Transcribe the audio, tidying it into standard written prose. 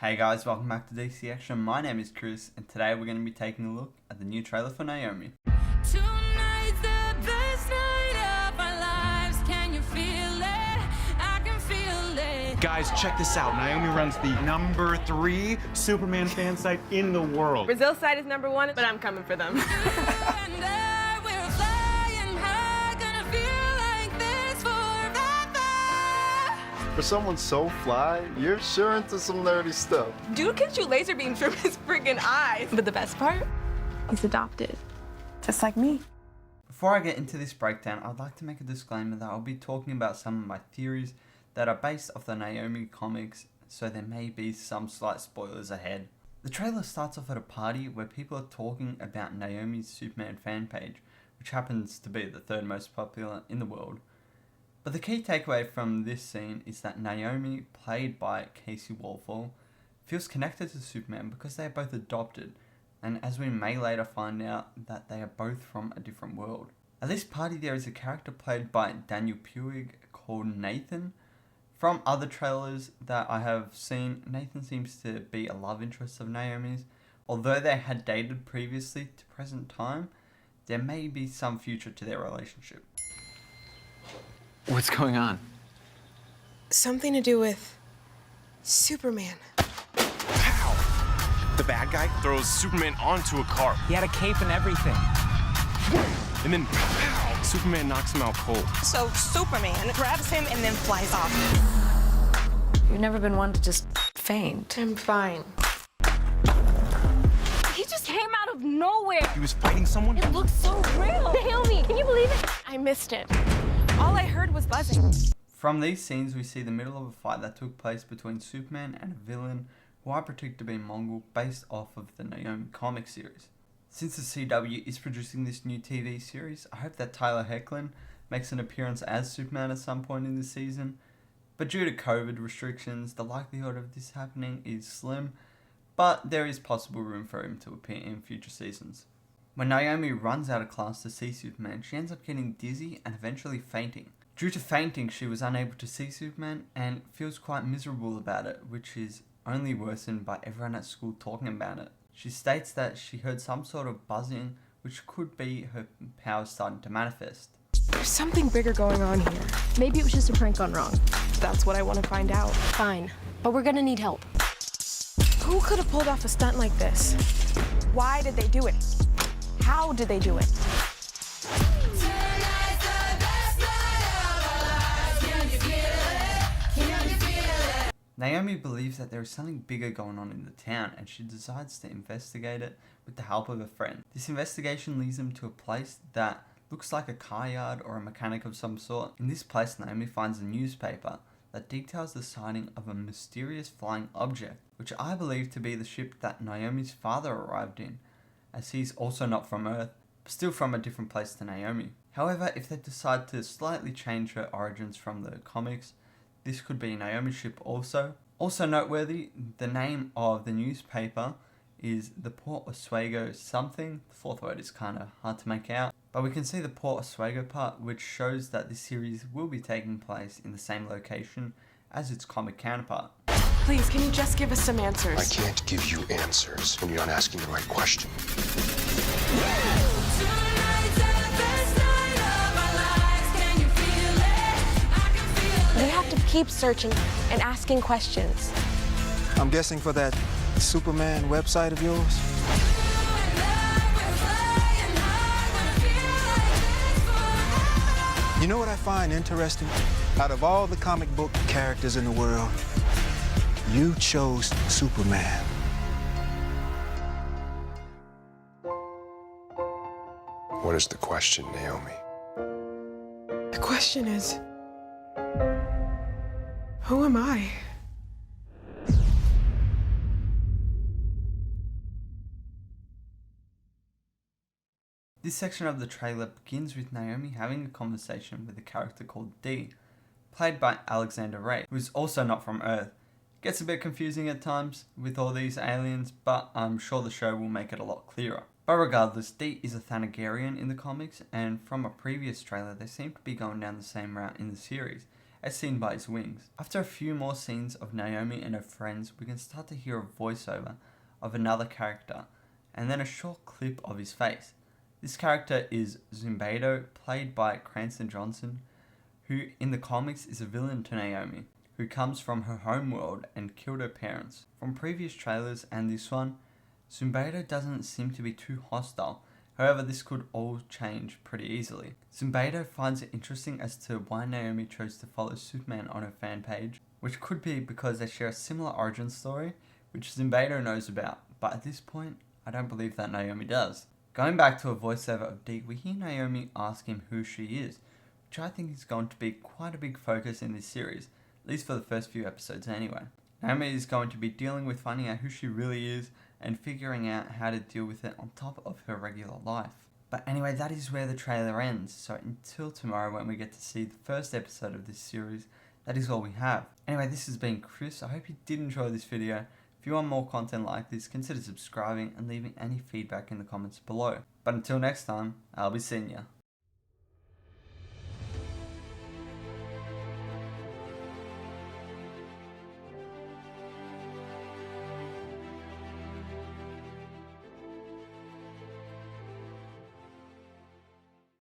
Hey guys, welcome back to DC Action. My name is Chris, and today we're going to be taking a look at the new trailer for Naomi. Tonight's the best night of our lives. Can you feel it? I can feel it. Guys, check this out. Naomi runs the #3 Superman fan site in the world. Brazil's side is #1, but I'm coming for them. And I, we're flying high, gonna feel like this forever. For someone so fly, you're sure into some nerdy stuff. Dude can shoot laser beams from his freaking eyes. But the best part? He's adopted. Just like me. Before I get into this breakdown, I'd like to make a disclaimer that I'll be talking about some of my theories that are based off the Naomi comics, so there may be some slight spoilers ahead. The trailer starts off at a party where people are talking about Naomi's Superman fan page, which happens to be the third most popular in the world. But the key takeaway from this scene is that Naomi, played by Casey Walfall, feels connected to Superman because they are both adopted, and as we may later find out that they are both from a different world. At this party there is a character played by Daniel Puig called Nathan. From other trailers that I have seen, Nathan seems to be a love interest of Naomi's. Although they had dated previously to present time, there may be some future to their relationship. What's going on? Something to do with Superman. Pow! The bad guy throws Superman onto a car. He had a cape and everything. And then, pow! Superman knocks him out cold. So Superman grabs him and then flies off. You've never been one to just faint. I'm fine. He just came out of nowhere. He was fighting someone? It looks so real. Naomi, can you believe it? I missed it. All I heard was buzzing. From these scenes we see the middle of a fight that took place between Superman and a villain who I predict to be Mongol, based off of the Naomi comic series. Since the CW is producing this new TV series, I hope that Tyler Hoechlin makes an appearance as Superman at some point in the season, but due to COVID restrictions, the likelihood of this happening is slim, but there is possible room for him to appear in future seasons. When Naomi runs out of class to see Superman, she ends up getting dizzy and eventually fainting. Due to fainting, she was unable to see Superman and feels quite miserable about it, which is only worsened by everyone at school talking about it. She states that she heard some sort of buzzing, which could be her powers starting to manifest. There's something bigger going on here. Maybe it was just a prank gone wrong. That's what I want to find out. Fine, but we're gonna need help. Who could have pulled off a stunt like this? Why did they do it? How did they do it? Tonight's the best night of our lives. Can you feel it? Can you feel it? Naomi believes that there is something bigger going on in the town, and she decides to investigate it with the help of a friend. This investigation leads them to a place that looks like a car yard or a mechanic of some sort. In this place, Naomi finds a newspaper that details the sighting of a mysterious flying object, which I believe to be the ship that Naomi's father arrived in, as he's also not from Earth, but still from a different place to Naomi. However, if they decide to slightly change her origins from the comics, this could be Naomi's ship also. Also noteworthy, the name of the newspaper is the Port Oswego something. The fourth word is kind of hard to make out, but we can see the Port Oswego part, which shows that this series will be taking place in the same location as its comic counterpart. Please, can you just give us some answers? I can't give you answers when you're not asking the right question. Tonight's the best night of our lives. Can you feel it? I can feel it. We have to keep searching and asking questions. I'm guessing for that Superman website of yours? You know what I find interesting? Out of all the comic book characters in the world, you chose Superman. What is the question, Naomi? The question is, who am I? This section of the trailer begins with Naomi having a conversation with a character called Dee, played by Alexander Ray, who is also not from Earth. Gets a bit confusing at times with all these aliens, but I'm sure the show will make it a lot clearer. But regardless, Dee is a Thanagarian in the comics, and from a previous trailer they seem to be going down the same route in the series, as seen by his wings. After a few more scenes of Naomi and her friends, we can start to hear a voiceover of another character, and then a short clip of his face. This character is Zumbedo, played by Cranston Johnson, who in the comics is a villain to Naomi, who comes from her home world and killed her parents. From previous trailers and this one, Zumbedo doesn't seem to be too hostile. However, this could all change pretty easily. Zumbedo finds it interesting as to why Naomi chose to follow Superman on her fan page, which could be because they share a similar origin story, which Zumbedo knows about, but at this point, I don't believe that Naomi does. Going back to a voiceover of Deke, we hear Naomi ask him who she is, which I think is going to be quite a big focus in this series, at least for the first few episodes anyway. Naomi is going to be dealing with finding out who she really is and figuring out how to deal with it on top of her regular life. But anyway, that is where the trailer ends, so until tomorrow when we get to see the first episode of this series, that is all we have. Anyway, this has been Chris. I hope you did enjoy this video. If you want more content like this, consider subscribing and leaving any feedback in the comments below. But until next time, I'll be seeing ya.